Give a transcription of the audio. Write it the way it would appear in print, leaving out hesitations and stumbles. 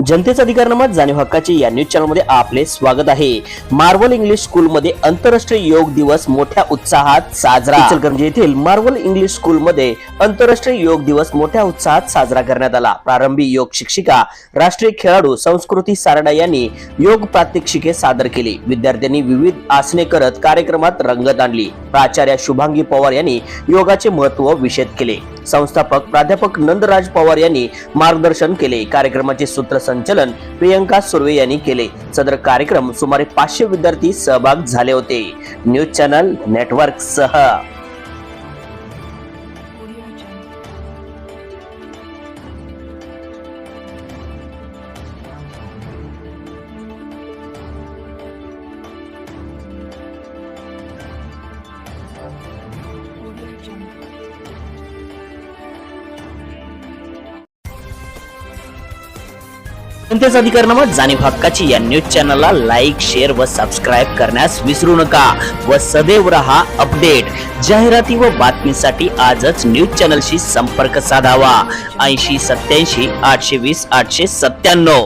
जनतेचा अधिकारनामा जाणीव हक्काचे या न्यूज चॅनल मध्ये आपले स्वागत आहे। मार्वल इंग्लिश स्कूल मध्ये आंतरराष्ट्रीय योग दिवस मोठ्या उत्साहात साजरा। इचलकरंजी येथील मार्वल इंग्लिश स्कूल मध्ये आंतरराष्ट्रीय योग दिवस मोठ्या उत्साहात साजरा करण्यात आला। प्रारंभी योग शिक्षिका, राष्ट्रीय खेळाडू संस्कृती सारडा यांनी योग प्रात्यक्षिके सादर केली। विद्यार्थ्यांनी विविध आसने करत कार्यक्रमात रंगत आणली। प्राचार्य शुभांगी पवार यांनी योगाचे महत्त्व विशद केले। संस्थापक प्राध्यापक नंदराज पवार यांनी मार्गदर्शन केले। कार्यक्रमाचे सूत्रसंचालन प्रियंका सुर्वे यांनी केले। सदर कार्यक्रम सुमारे 500 विद्यार्थी सहभाग झाले होते। न्यूज चॅनल नेटवर्क सह जनतेचा अधिकारनामा जाणीव हक्काची या न्यूज चॅनलला लाईक, शेअर व सबस्क्राईब करण्यास विसरू नका व सदैव रहा अपडेट। जाहिराती व बातमीसाठी आजच न्यूज चॅनलशी संपर्क साधावा। 80 87 820 897।